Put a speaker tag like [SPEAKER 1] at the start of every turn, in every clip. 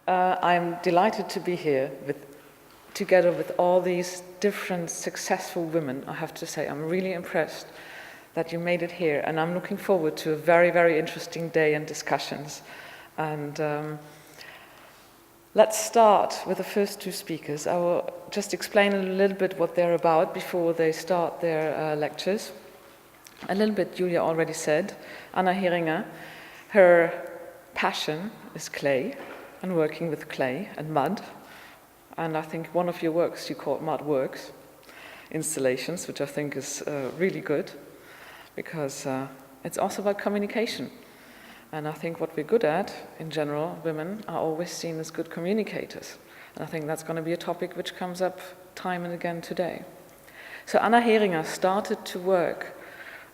[SPEAKER 1] I'm delighted to be here together with all these different successful women. I have to say, I'm really impressed that you made it here, and I'm looking forward to a very, very interesting day and discussions. And let's start with the first two speakers. I will just explain a little bit what they're about before they start their lectures. A little bit Julia already said. Anna Heringer, her passion is clay and working with clay and mud. And I think one of your works you called Mud Works installations, which I think is really good because it's also about communication. And I think what we're good at, in general, women are always seen as good communicators. And I think that's going to be a topic which comes up time and again today. So Anna Heringer started to work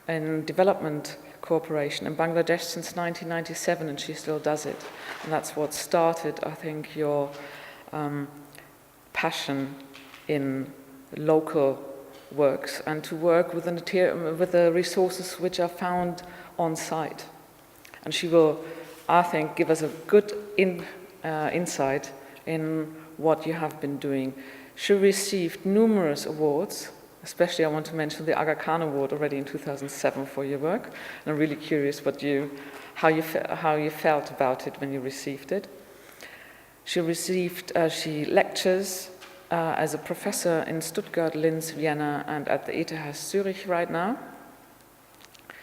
[SPEAKER 1] in development cooperation in Bangladesh since 1997, and she still does it. And that's what started, I think, your passion in local works and to work with the resources which are found on site. And she will, I think, give us a good insight in what you have been doing. She received numerous awards. Especially, I want to mention the Aga Khan Award already in 2007 for your work. And I'm really curious how you felt about it when you received it. She lectures as a professor in Stuttgart, Linz, Vienna, and at the ETH Zurich right now.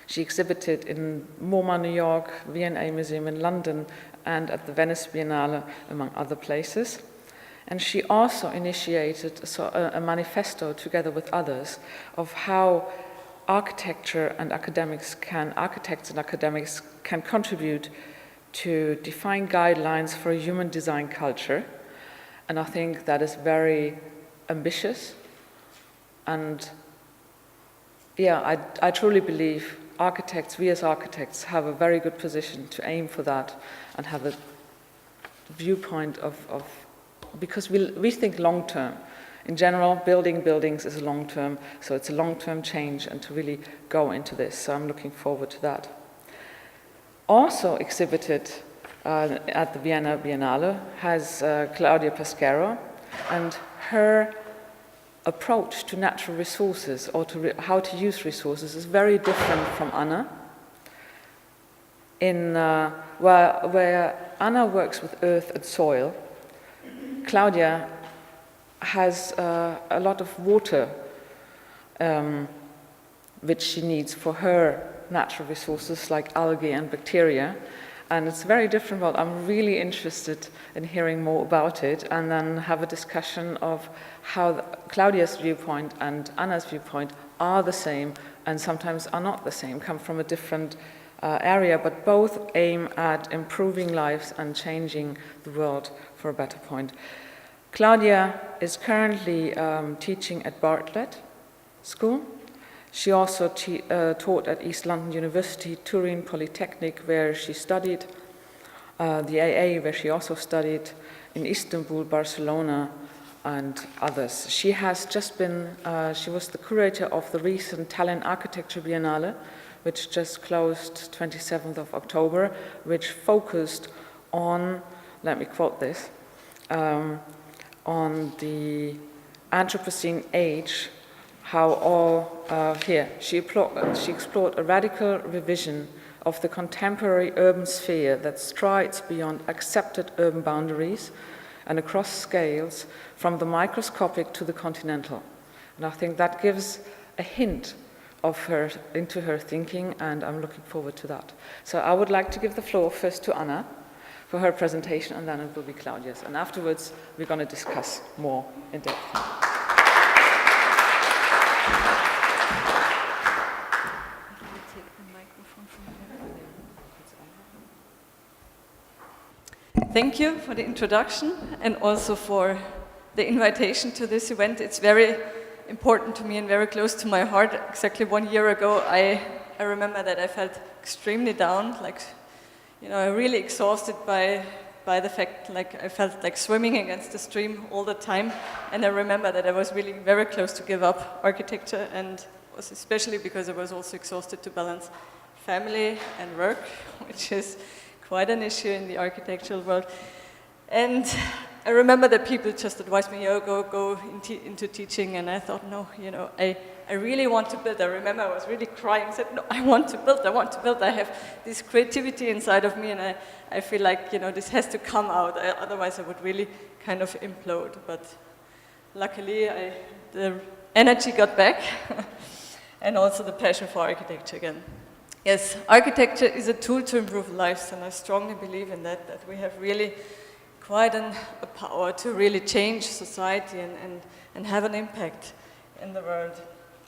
[SPEAKER 1] She exhibited in MoMA, New York, V&A Museum in London, and at the Venice Biennale, among other places. And she also initiated a manifesto together with others of how architects and academics can contribute to define guidelines for a human design culture. And I think that is very ambitious. And yeah, I truly believe we as architects have a very good position to aim for that and have a viewpoint of because we think long-term. In general, building buildings is long-term, so it's a long-term change and to really go into this. So I'm looking forward to that. Also exhibited at the Vienna Biennale has Claudia Pasquero, and her approach to natural resources or to how to use resources is very different from Anna. Where Anna works with earth and soil, Claudia has a lot of water which she needs for her natural resources like algae and bacteria. And it's very different. Well, I'm really interested in hearing more about it and then have a discussion of how Claudia's viewpoint and Anna's viewpoint are the same and sometimes are not the same, come from a different area, but both aim at improving lives and changing the world for a better point. Claudia is currently teaching at Bartlett School. She also taught at East London University, Turin Polytechnic, where she studied, the AA, where she also studied, in Istanbul, Barcelona, and others. She has just been, she was the curator of the recent Tallinn Architecture Biennale, which just closed 27th of October, which focused on, let me quote this, on the Anthropocene age, how all, she explored a radical revision of the contemporary urban sphere that strides beyond accepted urban boundaries and across scales from the microscopic to the continental. And I think that gives a hint into her thinking, and I'm looking forward to that. So I would like to give the floor first to Anna for her presentation, and then it will be Claudia's. And afterwards, we're going to discuss more in depth.
[SPEAKER 2] Thank you for the introduction and also for the invitation to this event. It's very important to me and very close to my heart. Exactly 1 year ago, I remember that I felt extremely down, really exhausted by the fact, I felt like swimming against the stream all the time. And I remember that I was really very close to give up architecture, and was especially because I was also exhausted to balance family and work, which is quite an issue in the architectural world. And I remember that people just advised me, go into teaching, and I thought, no, I really want to build. I remember I was really crying, said, no, I want to build. I have this creativity inside of me, and I feel like, this has to come out, otherwise I would really kind of implode. But luckily, the energy got back, and also the passion for architecture again. Yes, architecture is a tool to improve lives, and I strongly believe in that we have really quite a power to really change society and have an impact in the world.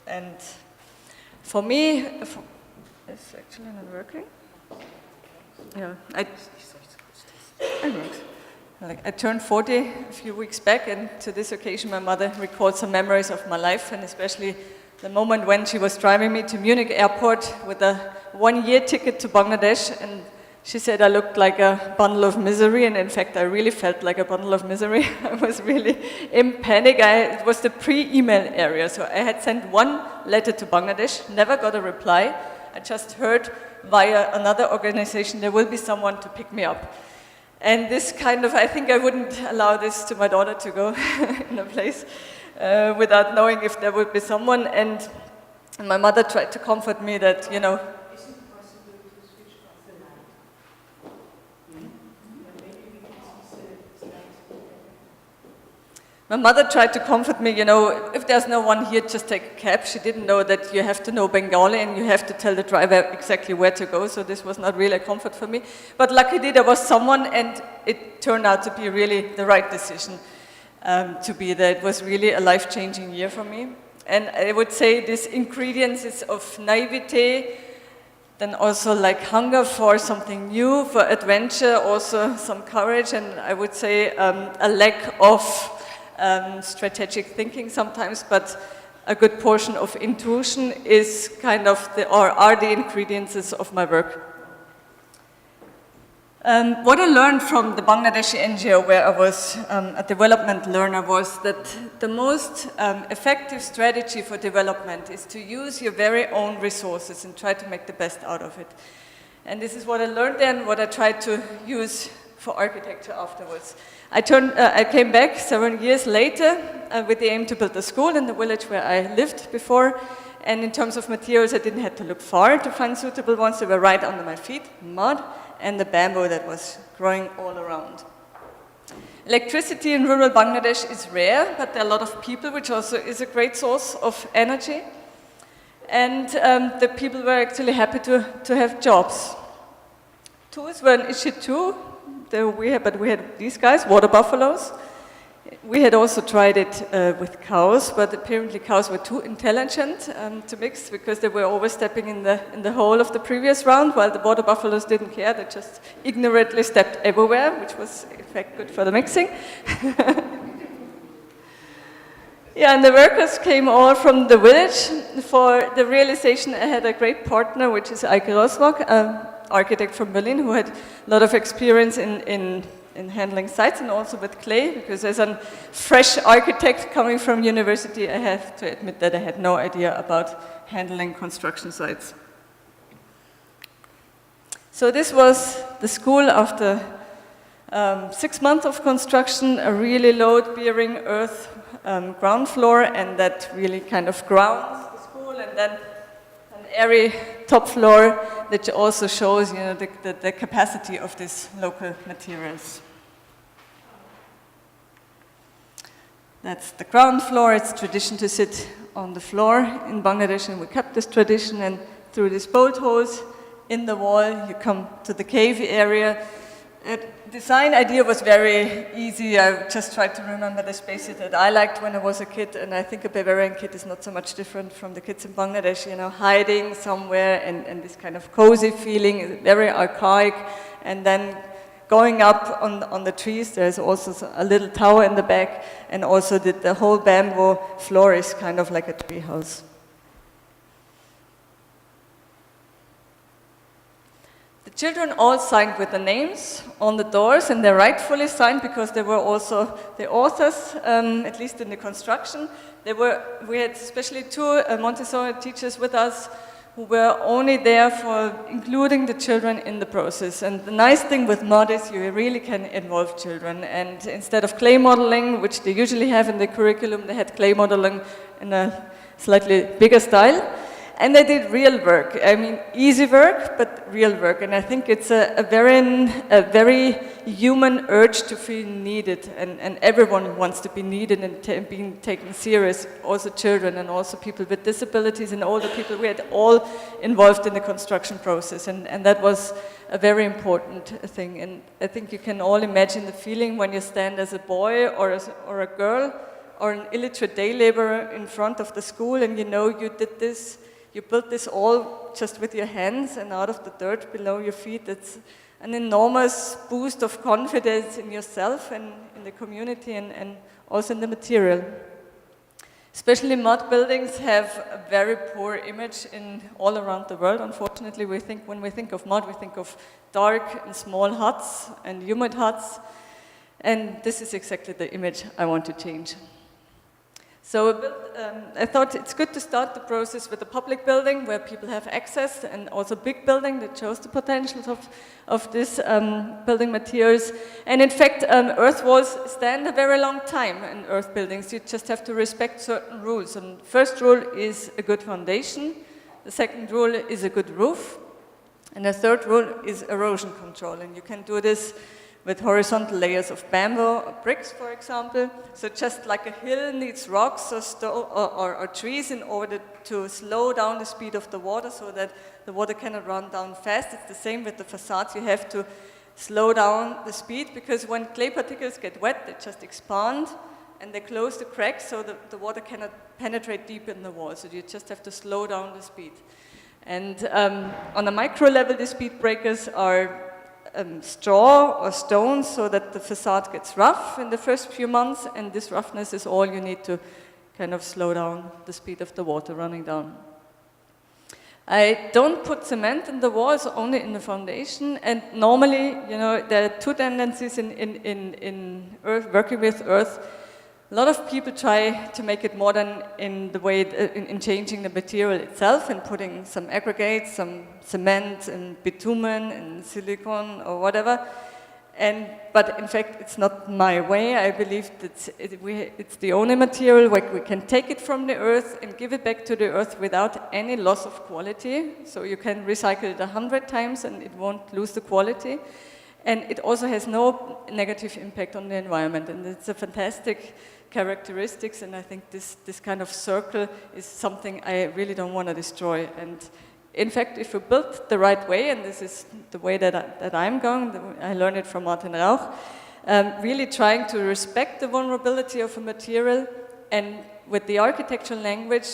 [SPEAKER 2] And for me, it's actually not working. Yeah, I turned 40 a few weeks back, and to this occasion my mother recalled some memories of my life, and especially the moment when she was driving me to Munich airport with a 1-year ticket to Bangladesh, and she said I looked like a bundle of misery, and in fact I really felt like a bundle of misery. I was really in panic. It was the pre-email era, so I had sent one letter to Bangladesh, never got a reply. I just heard via another organization there will be someone to pick me up. And this kind of, I think I wouldn't allow this to my daughter to go in a place without knowing if there would be someone. And my mother tried to comfort me that, my mother tried to comfort me, if there's no one here, just take a cab. She didn't know that you have to know Bengali and you have to tell the driver exactly where to go, so this was not really a comfort for me. But luckily there was someone, and it turned out to be really the right decision to be there. It was really a life-changing year for me. And I would say this ingredients is of naivete, then also like hunger for something new, for adventure, also some courage, and I would say a lack of strategic thinking sometimes, but a good portion of intuition is kind of are the ingredients of my work. What I learned from the Bangladeshi NGO where I was a development learner was that the most effective strategy for development is to use your very own resources and try to make the best out of it. And this is what I learned then, what I tried to use for architecture afterwards. I came back 7 years later with the aim to build a school in the village where I lived before. And in terms of materials, I didn't have to look far to find suitable ones. They were right under my feet, mud and the bamboo that was growing all around. Electricity in rural Bangladesh is rare, but there are a lot of people, which also is a great source of energy. And the people were actually happy to have jobs. Tools were an issue too. But we had these guys, water buffaloes. We had also tried it with cows, but apparently cows were too intelligent to mix because they were always stepping in the hole of the previous round, while the water buffaloes didn't care. They just ignorantly stepped everywhere, which was in fact good for the mixing. Yeah, and the workers came all from the village. For the realization, I had a great partner, which is Eike Roswak, architect from Berlin, who had a lot of experience in handling sites and also with clay, because as a fresh architect coming from university, I have to admit that I had no idea about handling construction sites. So this was the school after 6 months of construction, a really load-bearing earth ground floor, and that really kind of grounds the school, and then an airy top floor that also shows, the capacity of these local materials. That's the ground floor. It's tradition to sit on the floor in Bangladesh, and we kept this tradition, and through these bolt holes in the wall, you come to the cave area. The design idea was very easy. I just tried to remember the spaces that I liked when I was a kid, and I think a Bavarian kid is not so much different from the kids in Bangladesh, hiding somewhere and this kind of cozy feeling, very archaic. And then going up on the trees, there's also a little tower in the back, and also the whole bamboo floor is kind of like a tree house. Children all signed with the names on the doors, and they're rightfully signed because they were also the authors, at least in the construction. We had especially 2 Montessori teachers with us who were only there for including the children in the process. And the nice thing with mod is you really can involve children. And instead of clay modeling, which they usually have in the curriculum, they had clay modeling in a slightly bigger style. And they did real work. I mean, easy work, but real work. And I think it's a very human urge to feel needed. And everyone wants to be needed and being taken serious. Also children and also people with disabilities and older people. We had all involved in the construction process. And that was a very important thing. And I think you can all imagine the feeling when you stand as a boy or a girl or an illiterate day laborer in front of the school and you know you did this. You built this all just with your hands and out of the dirt below your feet. It's an enormous boost of confidence in yourself and in the community and also in the material. Especially mud buildings have a very poor image in all around the world. Unfortunately, when we think of mud, we think of dark and small huts and humid huts. And this is exactly the image I want to change. So I thought it's good to start the process with a public building where people have access and also big building that shows the potentials of this building materials. And in fact, earth walls stand a very long time in earth buildings. You just have to respect certain rules. And the first rule is a good foundation. The second rule is a good roof. And the third rule is erosion control. And you can do this with horizontal layers of bamboo or bricks, for example. So just like a hill needs rocks or trees in order to slow down the speed of the water so that the water cannot run down fast. It's the same with the facades. You have to slow down the speed because when clay particles get wet, they just expand and they close the cracks so that the water cannot penetrate deep in the wall. So you just have to slow down the speed. And on a micro level, the speed breakers are straw or stones so that the facade gets rough in the first few months, and this roughness is all you need to kind of slow down the speed of the water running down. I don't put cement in the walls, only in the foundation, and normally, you know, there are two tendencies in earth, working with earth. A lot of people try to make it modern in the way, in changing the material itself and putting some aggregates, some cement and bitumen and silicone or whatever. But in fact, it's not my way. I believe that it's the only material where we can take it from the earth and give it back to the earth without any loss of quality. So you can recycle it 100 times and it won't lose the quality. And it also has no negative impact on the environment. And it's a fantastic characteristics, and I think this kind of circle is something I really don't want to destroy. And in fact, if you build the right way, and this is the way that I'm going, I learned it from Martin Rauch, really trying to respect the vulnerability of a material, and with the architectural language,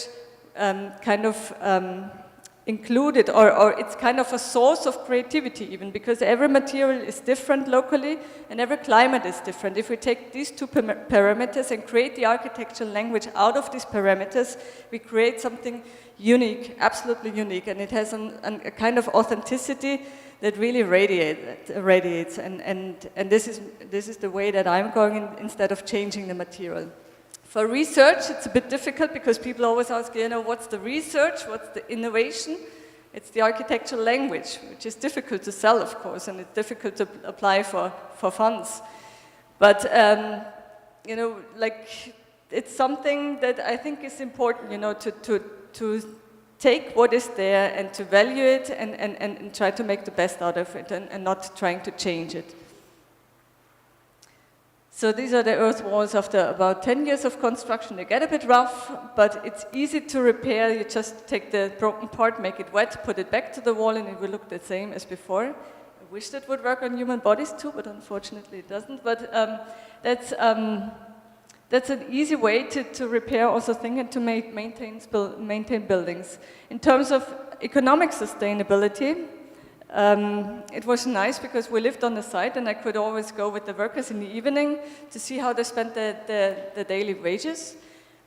[SPEAKER 2] include it, or it's kind of a source of creativity even, because every material is different locally and every climate is different. If we take these two parameters and create the architectural language out of these parameters, we create something unique, absolutely unique, and it has a kind of authenticity that really radiates, and this is the way that I'm going instead of changing the material. For research, it's a bit difficult because people always ask, you know, what's the research, what's the innovation? It's the architectural language, which is difficult to sell, of course, and it's difficult to apply for funds. But, you know, like, it's something that I think is important, you know, to take what is there and to value it and try to make the best out of it and not trying to change it. So these are the earth walls after about 10 years of construction. They get a bit rough, but it's easy to repair. You just take the broken part, make it wet, put it back to the wall, and it will look the same as before. I wish that would work on human bodies too, but unfortunately it doesn't. But that's an easy way to repair also things and to maintain buildings. In terms of economic sustainability, it was nice because we lived on the site and I could always go with the workers in the evening to see how they spent the daily wages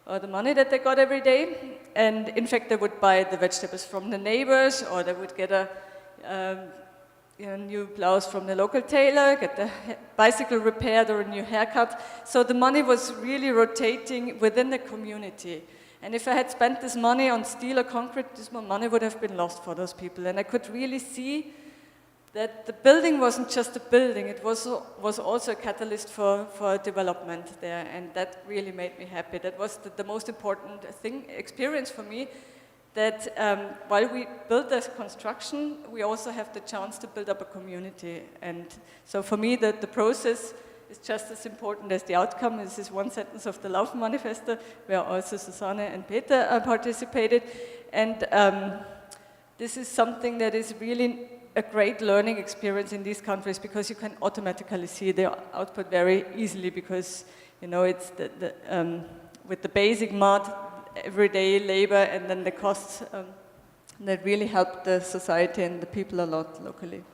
[SPEAKER 2] or the money that they got every day. And in fact, they would buy the vegetables from the neighbors, or they would get a new blouse from the local tailor, get the bicycle repaired or a new haircut. So the money was really rotating within the community. And if I had spent this money on steel or concrete, this money would have been lost for those people. And I could really see that the building wasn't just a building, it was also a catalyst for development there, and that really made me happy. That was the most important experience for me, that while we build this construction, we also have the chance to build up a community. And so for me, the process is just as important as the outcome. This is one sentence of the Laufen Manifesto, where also Susanne and Peter participated. And this is something that is really a great learning experience in these countries, because you can automatically see the output very easily, because it's with the basic mud, everyday labor, and then the costs that really help the society and the people a lot locally.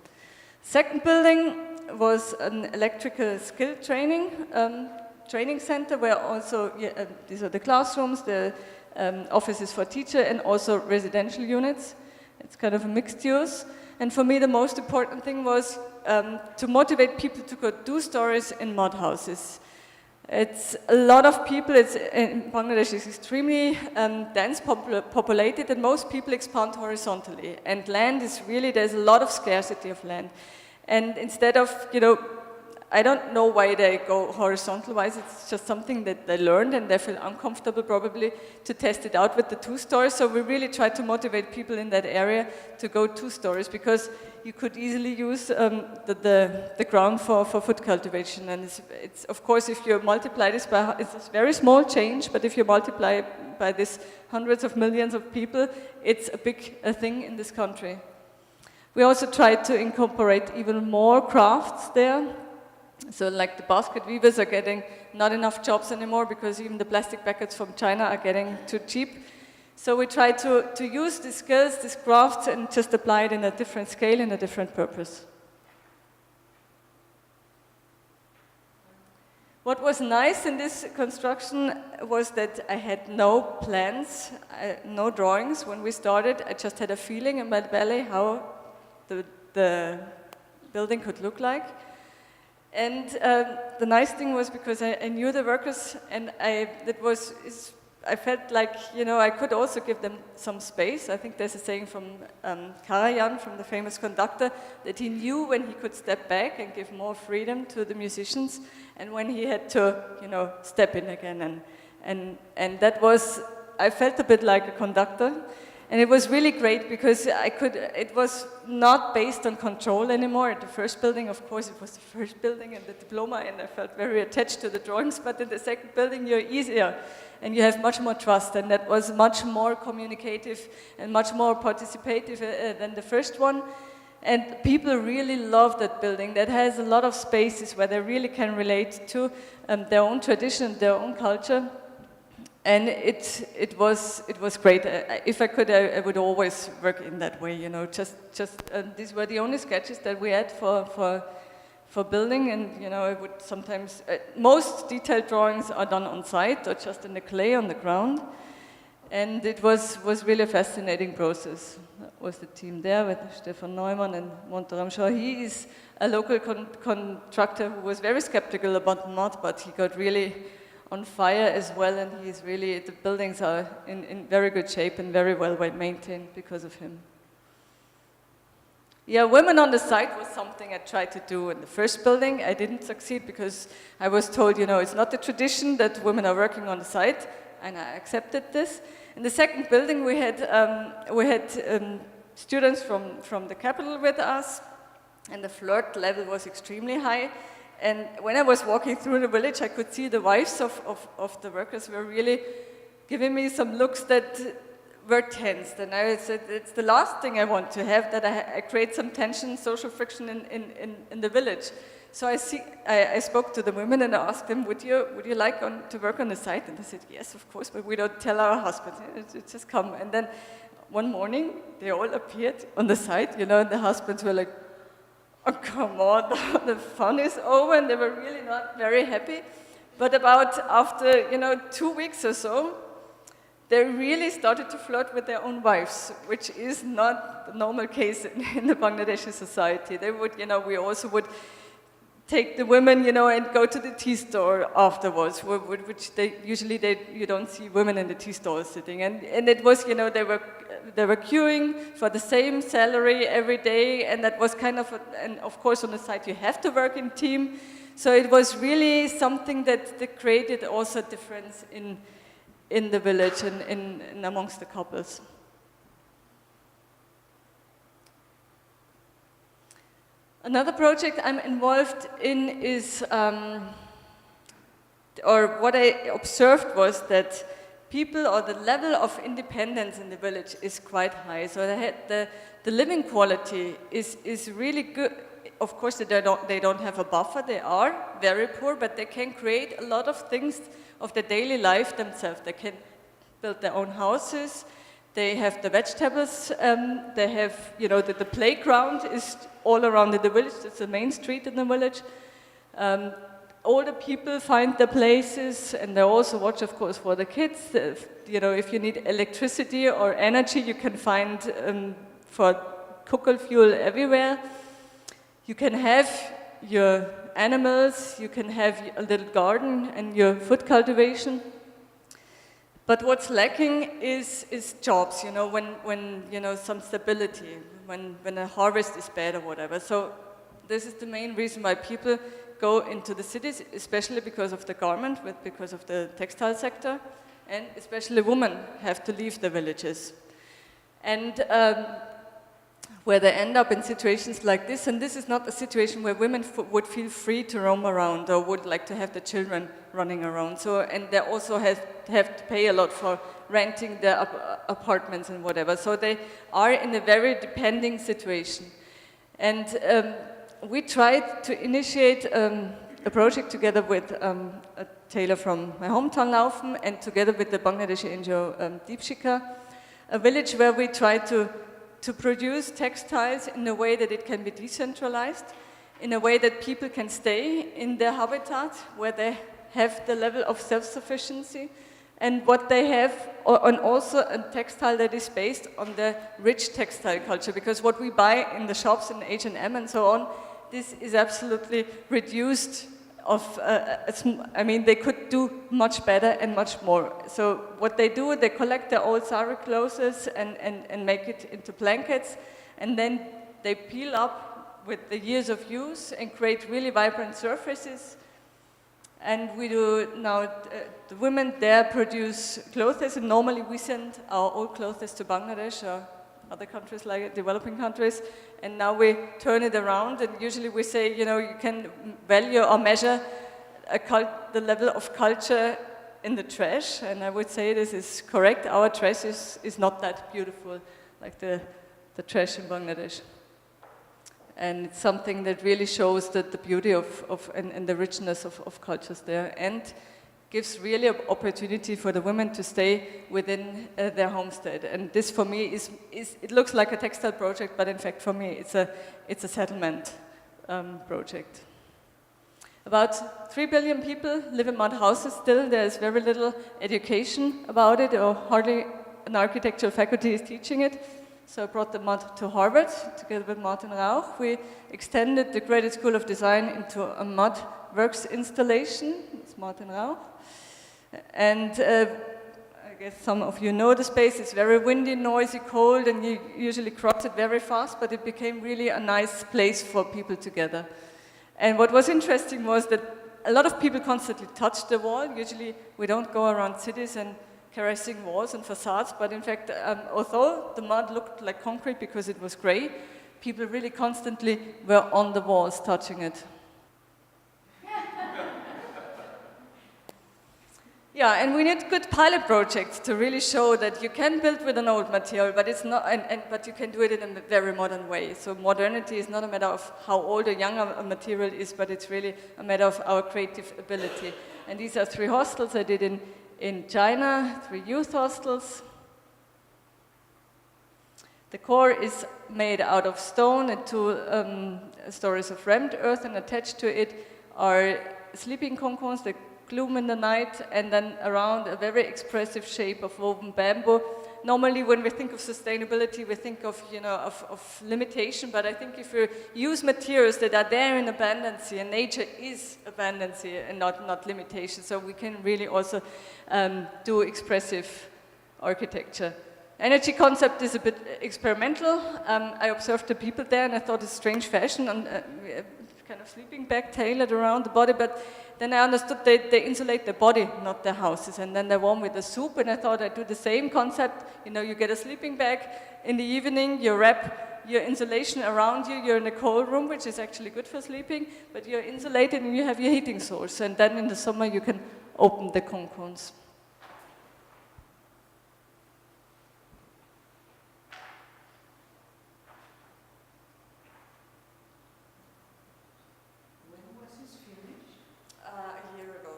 [SPEAKER 2] Second building was an electrical skill training center, where also these are the classrooms, the offices for teacher, and also residential units. It's kind of a mixed use. And for me, the most important thing was to motivate people to go do stories in mud houses. It's a lot of people. In Bangladesh is extremely dense populated, and most people expand horizontally. And land is really, there's a lot of scarcity of land. And instead of, I don't know why they go horizontal-wise, it's just something that they learned, and they feel uncomfortable probably to test it out with the 2 stories. So we really try to motivate people in that area to go 2 stories, because you could easily use the ground for food cultivation. And it's of course, if you multiply this by, it's a very small change, but if you multiply by this hundreds of millions of people, it's a big thing in this country. We also tried to incorporate even more crafts there. So like the basket weavers are getting not enough jobs anymore, because even the plastic buckets from China are getting too cheap. So we try to use these skills, these crafts, and just apply it in a different scale, in a different purpose. What was nice in this construction was that I had no plans, no drawings when we started. I just had a feeling in my belly how the building could look like. And the nice thing was, because I knew the workers, and I felt like, I could also give them some space. I think there's a saying from Karajan, from the famous conductor, that he knew when he could step back and give more freedom to the musicians, and when he had to, step in again. And that was, I felt a bit like a conductor. And it was really great, because it was not based on control anymore. At the first building, of course, it was the first building and the diploma, and I felt very attached to the drawings. But in the second building, you're easier, and you have much more trust, and that was much more communicative and much more participative than the first one. And people really love that building. That has a lot of spaces where they really can relate to their own tradition, their own culture. And it was great. If I could, I would always work in that way. These were the only sketches that we had for building, and I would sometimes. Most detailed drawings are done on site or just in the clay on the ground, and it was really a fascinating process. That was the team there with Stefan Neumann and Montaram Shah. He is a local contractor who was very skeptical about mud, but he got really on fire as well, and he's really, the buildings are in very good shape and very well maintained because of him. Yeah, women on the site was something I tried to do in the first building. I didn't succeed, because I was told, it's not the tradition that women are working on the site, and I accepted this. In the second building, we had students from the capital with us, and the flirt level was extremely high. And when I was walking through the village, I could see the wives of the workers were really giving me some looks that were tense. And I said, it's the last thing I want to have, that I create some tension, social friction in the village. So I spoke to the women and I asked them, would you like to work on the site? And they said, yes, of course, but we don't tell our husbands. Just come. And then one morning, they all appeared on the site, and the husbands were like, oh, come on, the fun is over, and they were really not very happy. But after 2 weeks or so, they really started to flirt with their own wives, which is not the normal case in the Bangladeshi society. They would, we also would take the women, you know, and go to the tea store afterwards, which you don't see women in the tea store sitting. And it was, you know, they were queuing for the same salary every day, and that was kind of, and of course on the side you have to work in team. So it was really something that created also a difference in the village and in amongst the couples. Another project I'm involved in is, or what I observed was that people, or the level of independence in the village is quite high. So the living quality is really good. Of course, they don't have a buffer. They are very poor, but they can create a lot of things of their daily life themselves. They can build their own houses. They have the vegetables. They have, you know, the playground is all around in the village. It's the main street in the village. Older people find their places, and they also watch, of course, for the kids. You know, if you need electricity or energy, you can find for cooking fuel everywhere. You can have your animals, you can have a little garden and your food cultivation. But what's lacking is jobs, you know, when you know, some stability, when a harvest is bad or whatever. So this is the main reason why people go into the cities, especially because of the garment, because of the textile sector, and especially women have to leave the villages. And where they end up in situations like this, and this is not a situation where women would feel free to roam around or would like to have the children running around. So, and they also have to pay a lot for renting their apartments and whatever. So they are in a very depending situation. And we tried to initiate a project together with a tailor from my hometown, Laufen, and together with the Bangladeshi NGO Deepshika, a village where we tried to produce textiles in a way that it can be decentralized, in a way that people can stay in their habitat, where they have the level of self-sufficiency, and what they have, and also a textile that is based on the rich textile culture, because what we buy in the shops in H&M and so on, this is absolutely reduced of, I mean, they could do much better and much more. So what they do, they collect their old sari clothes and make it into blankets, and then they peel up with the years of use and create really vibrant surfaces. And we do now, the women there produce clothes, and normally we send our old clothes to Bangladesh or other countries like developing countries, and now we turn it around, and usually we say, you know, you can value or measure the level of culture in the trash, and I would say this is correct. Our trash is not that beautiful like the trash in Bangladesh. And it's something that really shows that the beauty and the richness of cultures there, and gives really an opportunity for the women to stay within their homestead. And this for me it looks like a textile project, but in fact for me it's a settlement project. About 3 billion people live in mud houses still. There's very little education about it, or hardly an architectural faculty is teaching it. So I brought the mud to Harvard together with Martin Rauch. We extended the Graduate School of Design into a mud works installation. It's Martin Rauch. And I guess some of you know the space. It's very windy, noisy, cold, and you usually cross it very fast, but it became really a nice place for people together. And what was interesting was that a lot of people constantly touch the wall. Usually we don't go around cities and caressing walls and facades, but in fact, although the mud looked like concrete because it was gray, people really constantly were on the walls touching it. Yeah, and we need good pilot projects to really show that you can build with an old material, but it's not, but you can do it in a very modern way. So modernity is not a matter of how old or young a material is, but it's really a matter of our creative ability. And these are 3 hostels I did in China, 3 youth hostels. The core is made out of stone, and 2 stories of rammed earth, and attached to it are sleeping cocoons that gloom in the night, and then around a very expressive shape of woven bamboo normally when we think of sustainability, we think of, of limitation, but I think if you use materials that are there in abundance, and nature is abundance and not limitation, so we can really also do expressive architecture. Energy concept is a bit experimental. I observed the people there and I thought it's strange fashion and kind of sleeping bag tailored around the body, but then I understood they insulate their body, not their houses, and then they're warm with the soup, and I thought I'd do the same concept. You get a sleeping bag in the evening, you wrap your insulation around you, you're in a cold room, which is actually good for sleeping, but you're insulated and you have your heating source, and then in the summer you can open the concones. A year ago.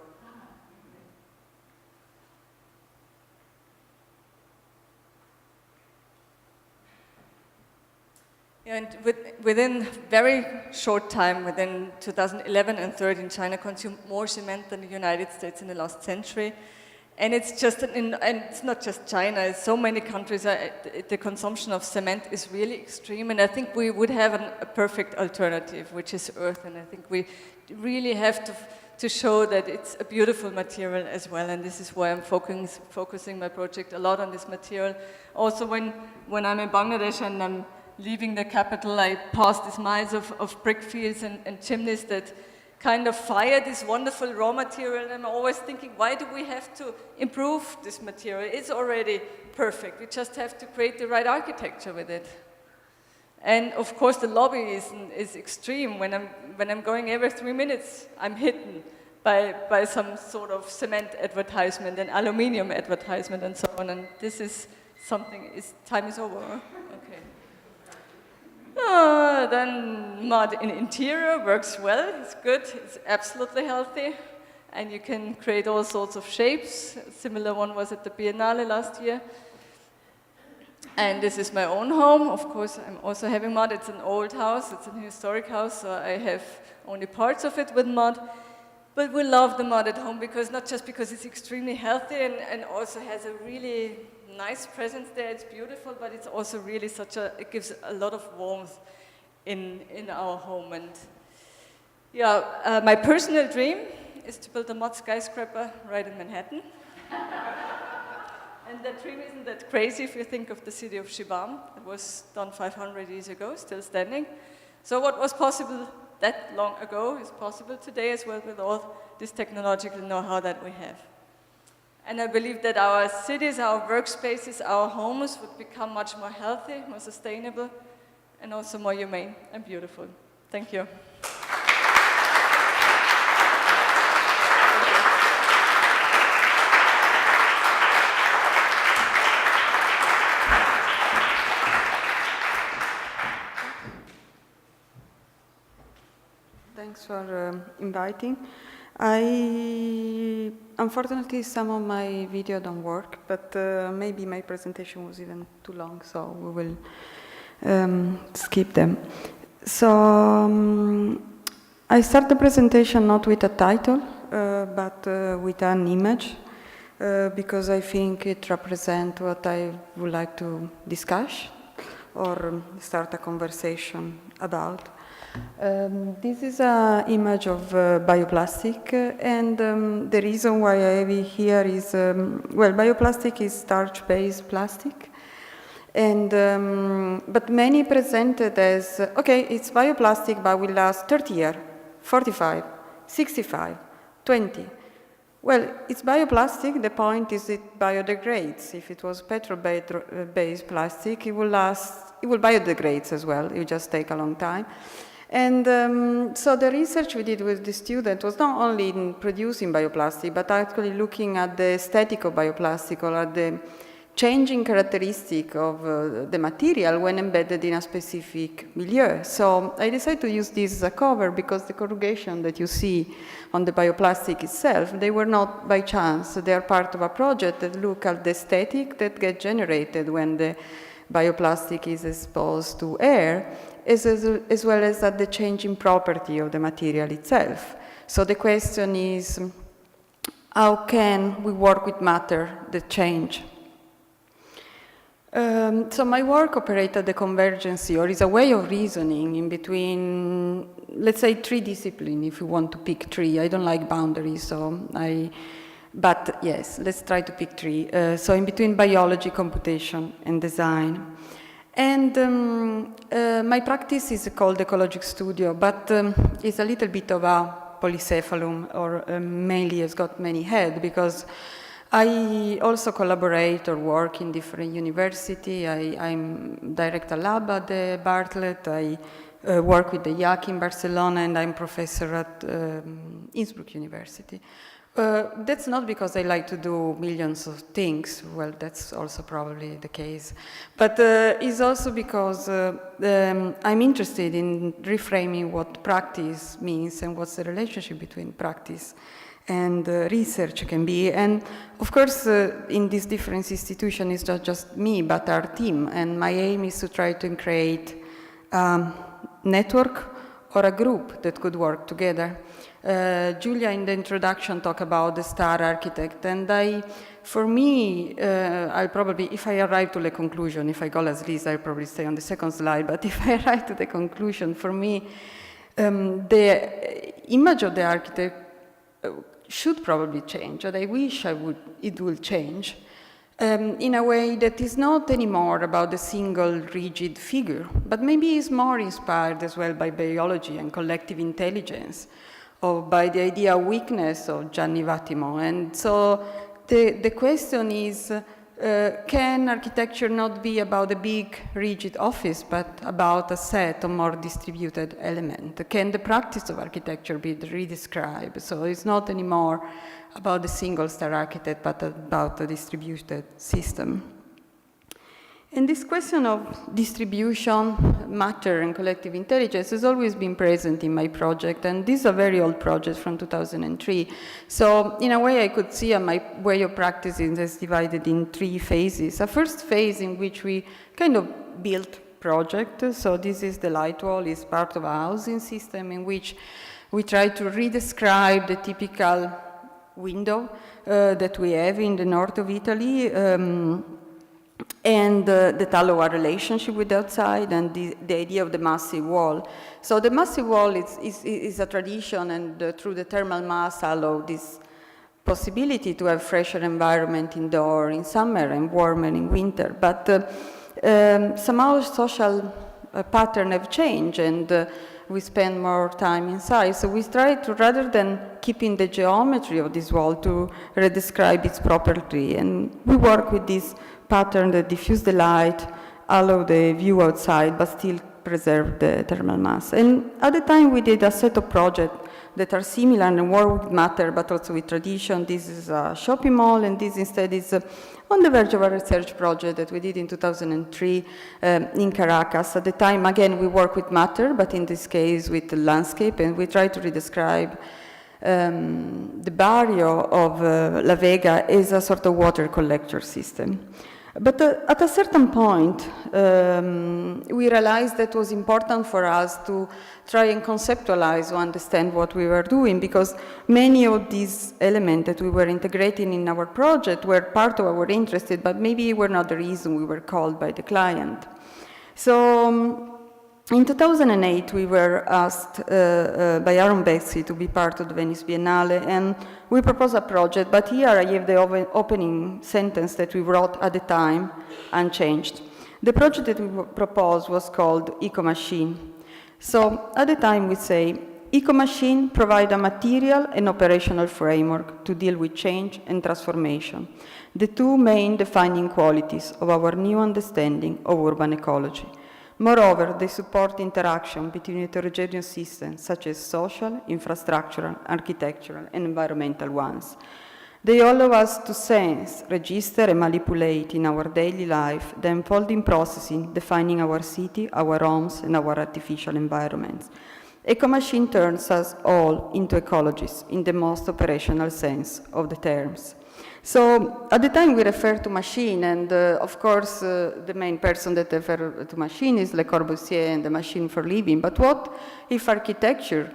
[SPEAKER 2] And within very short time, within 2011 and 13, China consumed more cement than the United States in the last century. And it's just, and it's not just China, it's so many countries, the consumption of cement is really extreme, and I think we would have a perfect alternative, which is earth, and I think we really have to show that it's a beautiful material as well, and this is why I'm focusing my project a lot on this material. Also, when I'm in Bangladesh and I'm leaving the capital, I pass these miles of brick fields and chimneys that kind of fire this wonderful raw material, and I'm always thinking, why do we have to improve this material? It's already perfect. We just have to create the right architecture with it. And of course, the lobby is extreme. When I'm going every 3 minutes, I'm hidden by some sort of cement advertisement and aluminium advertisement and so on. And this is something. Time is over. Okay. Then mud in interior works well. It's good. It's absolutely healthy, and you can create all sorts of shapes. A similar one was at the Biennale last year. And this is my own home. Of course, I'm also having mud. It's an old house. It's an historic house, so I have only parts of it with mud. But we love the mud at home because not just because it's extremely healthy and also has a really nice presence there. It's beautiful, but it's also really it gives a lot of warmth in our home. And yeah, my personal dream is to build a mud skyscraper right in Manhattan. And that dream isn't that crazy if you think of the city of Shibam. It was done 500 years ago, still standing. So what was possible that long ago is possible today as well with all this technological know-how that we have. And I believe that our cities, our workspaces, our homes would become much more healthy, more sustainable, and also more humane and beautiful. Thank you.
[SPEAKER 3] Thanks for inviting. Unfortunately, some of my video don't work, but maybe my presentation was even too long, so we will skip them. So I start the presentation not with a title, but with an image, because I think it represents what I would like to discuss or start a conversation about. This is an image of bioplastic, and the reason why I have it here is, well, bioplastic is starch-based plastic, and but many present it as, okay, it's bioplastic, but will last 30 years, 45, 65, 20. Well, it's bioplastic. The point is it biodegrades. If it was petrol-based plastic, it will biodegrades as well. It will just take a long time. And so the research we did with the student was not only in producing bioplastic, but actually looking at the aesthetic of bioplastic or at the changing characteristic of the material when embedded in a specific milieu. So I decided to use this as a cover because the corrugation that you see on the bioplastic itself, they were not by chance. They are part of a project that look at the aesthetic that gets generated when the bioplastic is exposed to air, as well as at the changing property of the material itself. So the question is, how can we work with matter that change? So my work operates at the convergence, or is a way of reasoning in between, let's say, three disciplines, if you want to pick three. I don't like boundaries, but yes, let's try to pick three. So in between biology, computation, and design. And my practice is called Ecologic Studio, but it's a little bit of a polycephalum, or mainly has got many heads, because I also collaborate or work in different universities. I'm direct a lab at the Bartlett. I work with the IAC in Barcelona, and I'm professor at Innsbruck University. That's not because I like to do millions of things. Well, that's also probably the case. But it's also because I'm interested in reframing what practice means and what's the relationship between practice and research can be. And of course, in these different institutions, it's not just me, but our team. And my aim is to try to create a network or a group that could work together. Julia, in the introduction, talked about the star architect. And for me, I'll probably, if I arrive to the conclusion, if I go as Liz, I'll probably stay on the second slide. But if I arrive to the conclusion, for me, the image of the architect should probably change, and I wish it will change, in a way that is not anymore about a single rigid figure, but maybe is more inspired as well by biology and collective intelligence, or by the idea of weakness of Gianni Vattimo. And so the question is, can architecture not be about a big rigid office, but about a set of more distributed elements? Can the practice of architecture be redescribed? So it's not anymore about the single star architect, but about a distributed system. And this question of distribution, matter, and collective intelligence has always been present in my project, and this is a very old project from 2003. So in a way, I could see my way of practicing is divided in three phases. A first phase in which we kind of built project. So this is the light wall, is part of a housing system in which we try to redescribe the typical window that we have in the north of Italy, and that allow a relationship with the outside, and the idea of the massive wall. So the massive wall is a tradition, and through the thermal mass allow this possibility to have fresher environment indoor in summer and warmer in winter. But somehow social pattern have changed, and we spend more time inside. So we try to, rather than keeping the geometry of this wall, to redescribe its property. And we work with this pattern that diffuse the light, allow the view outside, but still preserve the thermal mass. And at the time, we did a set of projects that are similar and work with matter, but also with tradition. This is a shopping mall, and this instead is on the verge of a research project that we did in 2003 in Caracas. At the time, again, we work with matter, but in this case with the landscape, and we try to redescribe the barrio of La Vega as a sort of water collector system. But at a certain point, we realized that it was important for us to try and conceptualize or understand what we were doing, because many of these elements that we were integrating in our project were part of our interest, but maybe were not the reason we were called by the client. So in 2008, we were asked by Aaron Bexley to be part of the Venice Biennale, and we proposed a project, but here I have the opening sentence that we wrote at the time, unchanged. The project that we proposed was called Eco-Machine. So at the time we say, Eco-Machine provide a material and operational framework to deal with change and transformation, the two main defining qualities of our new understanding of urban ecology. Moreover, they support interaction between heterogeneous systems, such as social, infrastructural, architectural, and environmental ones. They allow us to sense, register, and manipulate in our daily life the unfolding processes defining our city, our homes, and our artificial environments. Eco-Machine turns us all into ecologists in the most operational sense of the terms. So at the time we refer to machine, and of course the main person that refers to machine is Le Corbusier and the machine for living. But what if architecture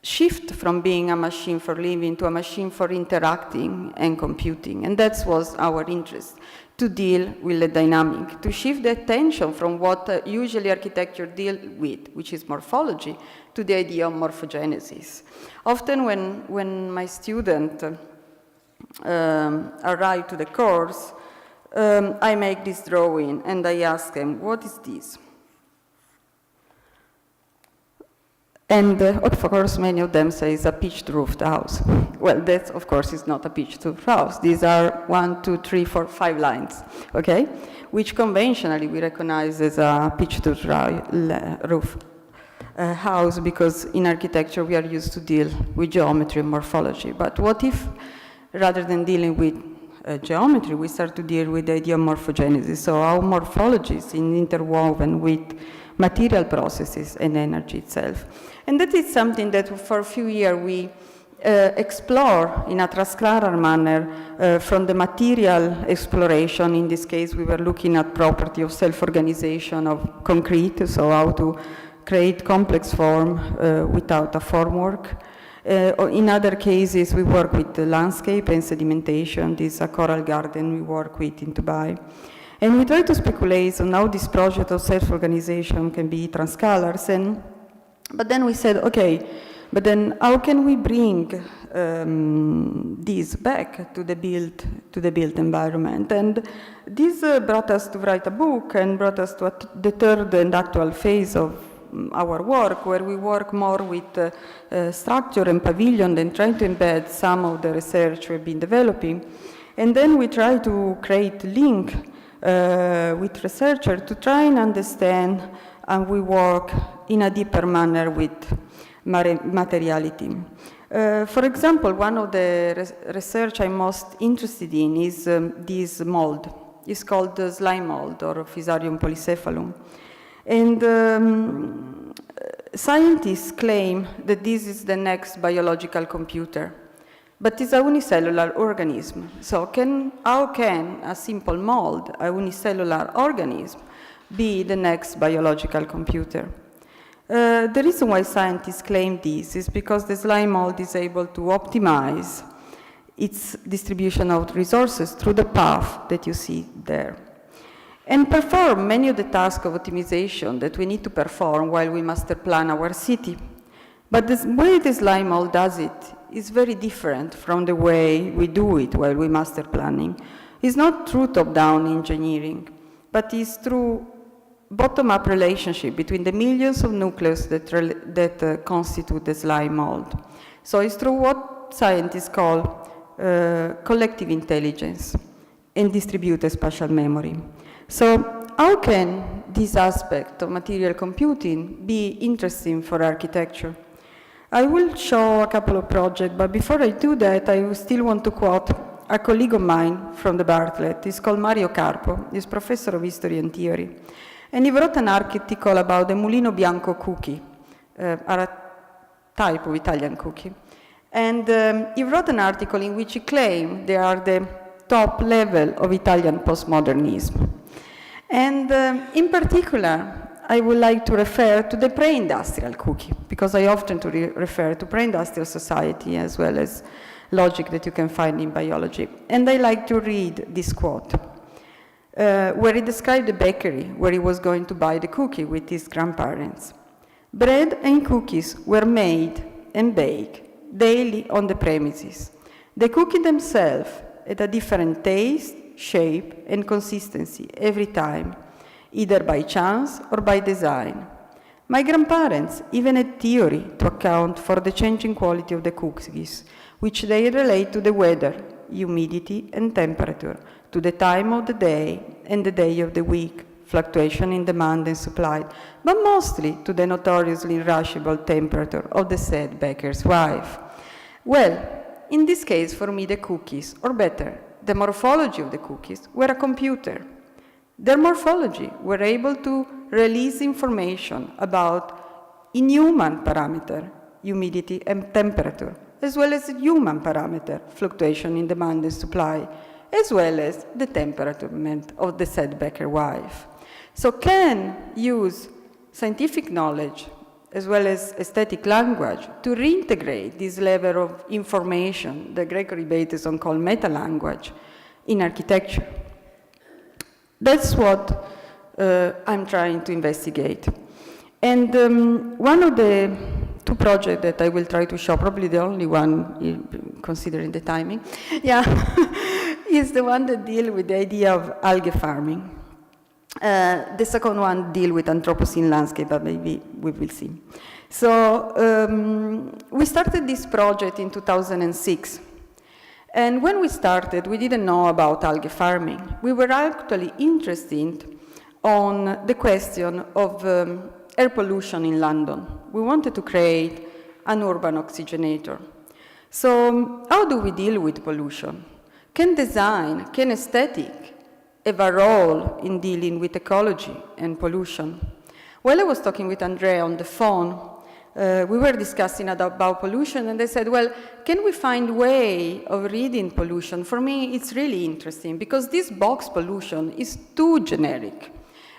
[SPEAKER 3] shift from being a machine for living to a machine for interacting and computing. And that was our interest, to deal with the dynamic, to shift the attention from what usually architecture deals with, which is morphology, to the idea of morphogenesis. Often when my student arrive to the course, I make this drawing and I ask them, what is this? And of course, many of them say it's a pitched-roofed house. Well, that, of course, is not a pitched-roofed house. These are 1, 2, 3, 4, 5 lines, okay? Which conventionally we recognize as a pitched-roof house, because in architecture we are used to deal with geometry and morphology. But what if, rather than dealing with geometry, we start to deal with the idea of morphogenesis? So how morphology is interwoven with material processes and energy itself. And that is something that for a few years we explore in a transclaral manner from the material exploration. In this case, we were looking at property of self-organization of concrete, so how to create complex form without a formwork. In other cases, we work with the landscape and sedimentation. This is a coral garden we work with in Dubai. And we try to speculate on how this project of self-organization can be transcalars. But then we said, okay, but then how can we bring this back to the built environment? And this brought us to write a book and brought us to the third and actual phase of our work, where we work more with structure and pavilion and trying to embed some of the research we've been developing. And then we try to create link with researchers to try and understand, and we work in a deeper manner with materiality. For example, one of the research I'm most interested in is this mold. It's called the slime mold, or Fusarium polycephalum. And scientists claim that this is the next biological computer, but it's a unicellular organism. So how can a simple mold, a unicellular organism, be the next biological computer? The reason why scientists claim this is because the slime mold is able to optimize its distribution of resources through the path that you see there, and perform many of the tasks of optimization that we need to perform while we master plan our city. But the way the slime mold does it is very different from the way we do it while we master planning. It's not through top-down engineering, but it's through bottom-up relationship between the millions of nucleus that constitute the slime mold. So it's through what scientists call collective intelligence and distributed spatial memory. So how can this aspect of material computing be interesting for architecture? I will show a couple of projects, but before I do that, I still want to quote a colleague of mine from the Bartlett. He's called Mario Carpo. He's professor of history and theory. And he wrote an article about the Mulino Bianco cookie, a type of Italian cookie. And he wrote an article in which he claimed they are the top level of Italian postmodernism. And in particular, I would like to refer to the pre-industrial cookie, because I often refer to pre-industrial society as well as logic that you can find in biology. And I like to read this quote, where he described the bakery where he was going to buy the cookie with his grandparents. Bread and cookies were made and baked daily on the premises. The cookie themselves had a different taste, shape, and consistency every time, either by chance or by design. My grandparents even had theory to account for the changing quality of the cookies, which they relate to the weather, humidity, and temperature, to the time of the day and the day of the week, fluctuation in demand and supply, but mostly to the notoriously irascible temperature of the said baker's wife. Well, in this case, for me, the cookies, or better, the morphology of the cookies, were a computer. Their morphology were able to release information about inhuman parameter, humidity and temperature, as well as human parameter, fluctuation in demand and supply, as well as the temperament of the said baker wife. So can use scientific knowledge as well as aesthetic language, to reintegrate this level of information that Gregory Bateson called meta-language in architecture. That's what I'm trying to investigate. And one of the two projects that I will try to show, probably the only one considering the timing, is the one that deals with the idea of algae farming. The second one deals with Anthropocene landscape, but maybe we will see. So we started this project in 2006. And when we started, we didn't know about algae farming. We were actually interested on the question of air pollution in London. We wanted to create an urban oxygenator. So how do we deal with pollution? Can design, can aesthetic have a role in dealing with ecology and pollution? While I was talking with Andrea on the phone, we were discussing about pollution, and they said, well, can we find a way of reading pollution? For me, it's really interesting, because this box pollution is too generic.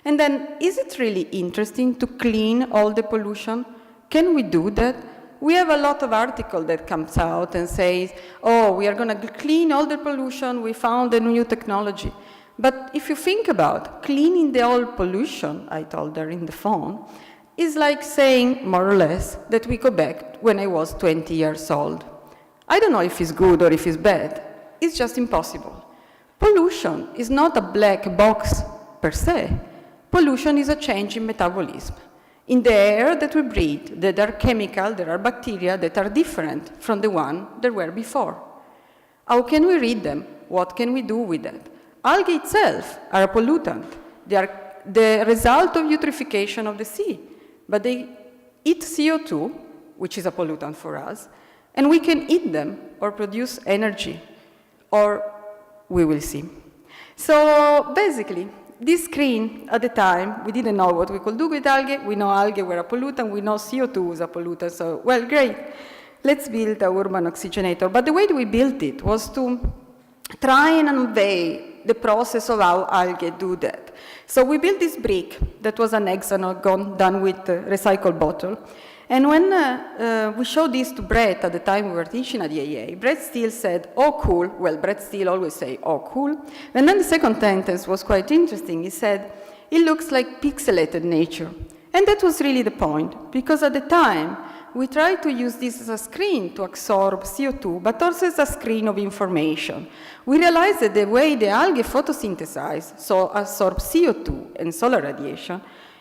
[SPEAKER 3] And then, is it really interesting to clean all the pollution? Can we do that? We have a lot of articles that comes out and says, oh, we are going to clean all the pollution, we found a new technology. But if you think about cleaning the old pollution, I told her in the phone, is like saying, more or less, that we go back when I was 20 years old. I don't know if it's good or if it's bad. It's just impossible. Pollution is not a black box per se. Pollution is a change in metabolism. In the air that we breathe, there are chemicals, there are bacteria that are different from the one that were before. How can we read them? What can we do with that? Algae itself are a pollutant. They are the result of eutrophication of the sea. But they eat CO2, which is a pollutant for us, and we can eat them or produce energy, or we will see. So basically, this screen, at the time, we didn't know what we could do with algae. We know algae were a pollutant. We know CO2 was a pollutant. So, well, great. Let's build a urban oxygenator. But the way that we built it was to try and unveil the process of how algae do that. So we built this brick that was an hexagon done with recycled bottle. And when we showed this to Brett at the time we were teaching at the AA, Brett Steele said, oh, cool. Well, Brett Steele always say, oh, cool. And then the second sentence was quite interesting. He said, it looks like pixelated nature. And that was really the point, because at the time, we tried to use this as a screen to absorb CO2, but also as a screen of information. We realized that the way the algae photosynthesize, so absorb CO2 and solar radiation,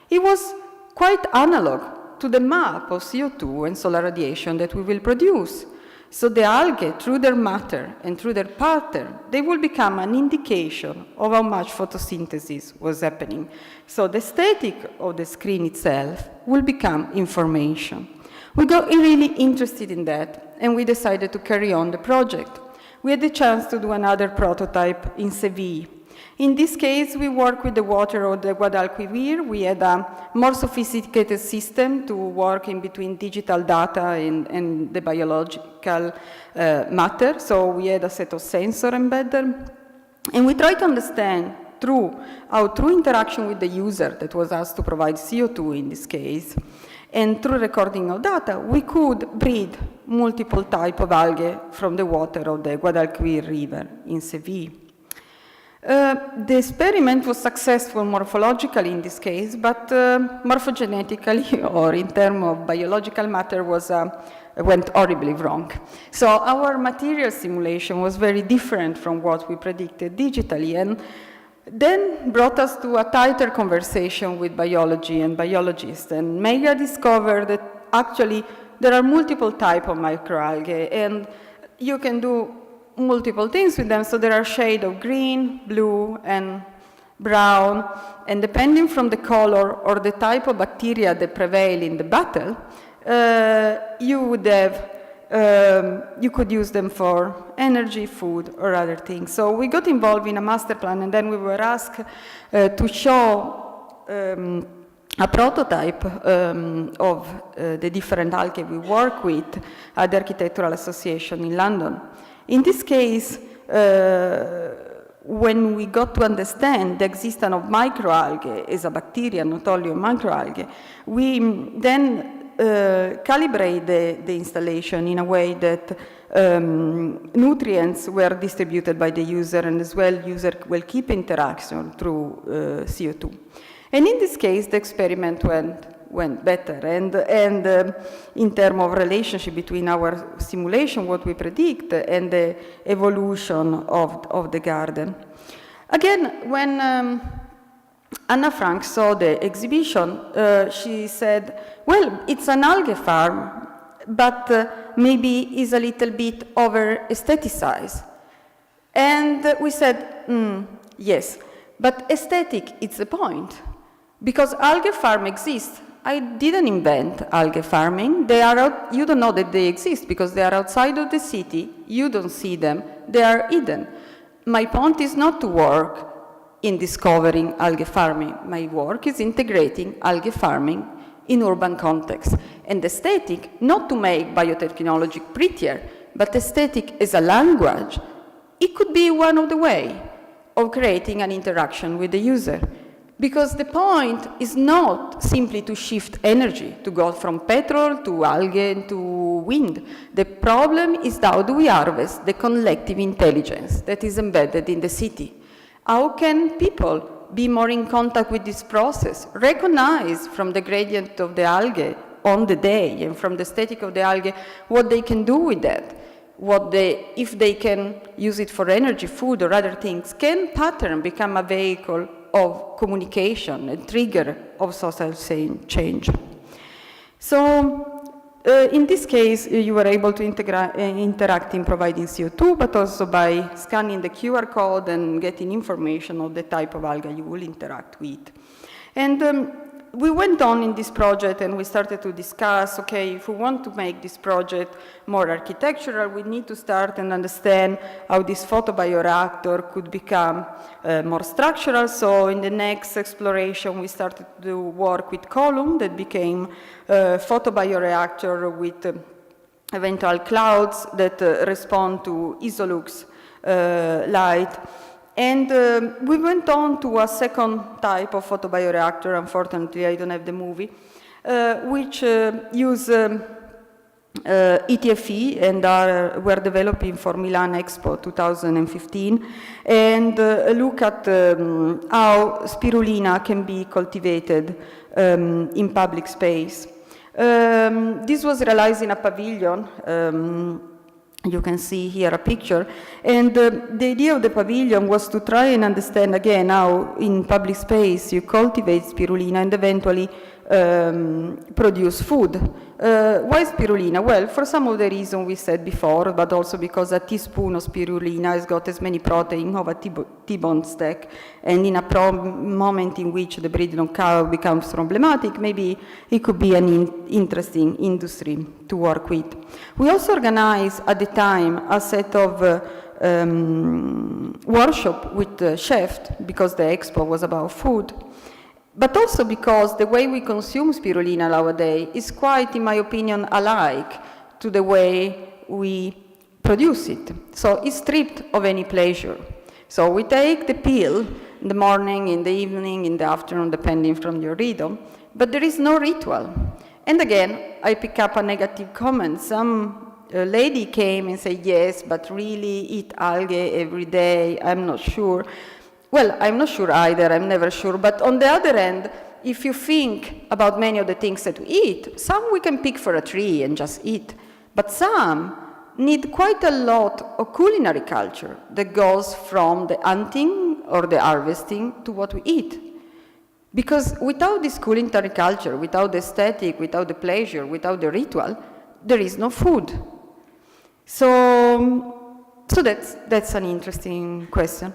[SPEAKER 3] it was quite analog to the map of CO2 and solar radiation that we will produce. So the algae, through their matter and through their pattern, they will become an indication of how much photosynthesis was happening. So the aesthetic of the screen itself will become information. We got really interested in that, and we decided to carry on the project. We had the chance to do another prototype in Seville. In this case, we worked with the water of the Guadalquivir. We had a more sophisticated system to work in between digital data and the biological matter. So we had a set of sensors embedded. And we tried to understand through interaction with the user that was asked to provide CO2 in this case, and through recording of data, we could breed multiple types of algae from the water of the Guadalquivir River in Seville. The experiment was successful morphologically in this case, but morphogenetically, or in terms of biological matter, went horribly wrong. So our material simulation was very different from what we predicted digitally, and then brought us to a tighter conversation with biology and biologists. And Mega discovered that actually there are multiple types of microalgae, and you can do multiple things with them. So there are shades of green, blue, and brown. And depending from the color or the type of bacteria that prevail in the battle, you could use them for energy, food, or other things. So we got involved in a master plan, and then we were asked to show a prototype of the different algae we work with at the Architectural Association in London. In this case, when we got to understand the existence of microalgae as a bacteria, not only a microalgae, we then calibrate the installation in a way that nutrients were distributed by the user, and as well user will keep interaction through CO2. And in this case, the experiment went better, and in terms of relationship between our simulation, what we predict, and the evolution of the garden. Again, when Anna Frank saw the exhibition, she said, well, it's an algae farm, but maybe is a little bit over-aestheticized. And we said, yes, but aesthetic is the point, because algae farm exists. I didn't invent algae farming. They are out, you don't know that they exist because they are outside of the city. You don't see them. They are hidden. My point is not to work in discovering algae farming. My work is integrating algae farming in urban context. And aesthetic, not to make biotechnology prettier, but aesthetic as a language, it could be one of the ways of creating an interaction with the user. Because the point is not simply to shift energy, to go from petrol to algae to wind. The problem is how do we harvest the collective intelligence that is embedded in the city? How can people be more in contact with this process, recognize from the gradient of the algae on the day and from the aesthetic of the algae what they can do with that? If they can use it for energy, food, or other things, can pattern become a vehicle of communication, a trigger of social change? So in this case, you were able to interact in providing CO2, but also by scanning the QR code and getting information of the type of algae you will interact with. And we went on in this project and we started to discuss, okay, if we want to make this project more architectural, we need to start and understand how this photobioreactor could become more structural. So in the next exploration, we started to work with column that became a photobioreactor with eventual clouds that respond to isolux light. And we went on to a second type of photobioreactor. Unfortunately, I don't have the movie, which use ETFE and were developing for Milan Expo 2015, and look at how spirulina can be cultivated in public space. This was realized in a pavilion. You can see here a picture, and the idea of the pavilion was to try and understand again how in public space you cultivate spirulina and eventually produce food. Why spirulina? Well, for some of the reasons we said before, but also because a teaspoon of spirulina has got as many protein of a T-bone steak, and in a moment in which the breeding of cow becomes problematic, maybe it could be an interesting industry to work with. We also organized at the time a set of workshop with the chefs, because the expo was about food. But also because the way we consume spirulina nowadays is quite, in my opinion, alike to the way we produce it. So it's stripped of any pleasure. So we take the pill in the morning, in the evening, in the afternoon, depending from your rhythm, but there is no ritual. And again, I pick up a negative comment. Some lady came and said, yes, but really eat algae every day, I'm not sure. Well, I'm not sure either, I'm never sure, but on the other hand, if you think about many of the things that we eat, some we can pick for a tree and just eat, but some need quite a lot of culinary culture that goes from the hunting or the harvesting to what we eat. Because without this culinary culture, without the aesthetic, without the pleasure, without the ritual, there is no food. So that's an interesting question.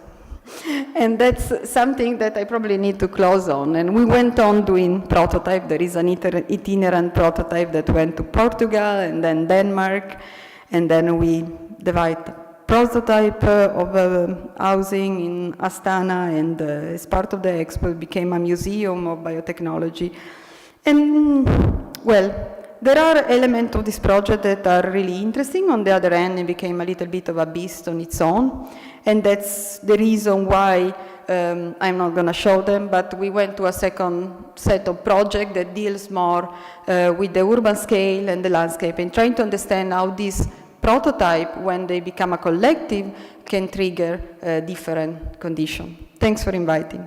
[SPEAKER 3] And that's something that I probably need to close on. And we went on doing prototype. There is an itinerant prototype that went to Portugal and then Denmark. And then we developed a prototype of housing in Astana. And as part of the expo, it became a museum of biotechnology. And, well, there are elements of this project that are really interesting. On the other hand, it became a little bit of a beast on its own. And that's the reason why I'm not going to show them, but we went to a second set of project that deals more with the urban scale and the landscape, and trying to understand how this prototype, when they become a collective, can trigger different conditions. Thanks for inviting.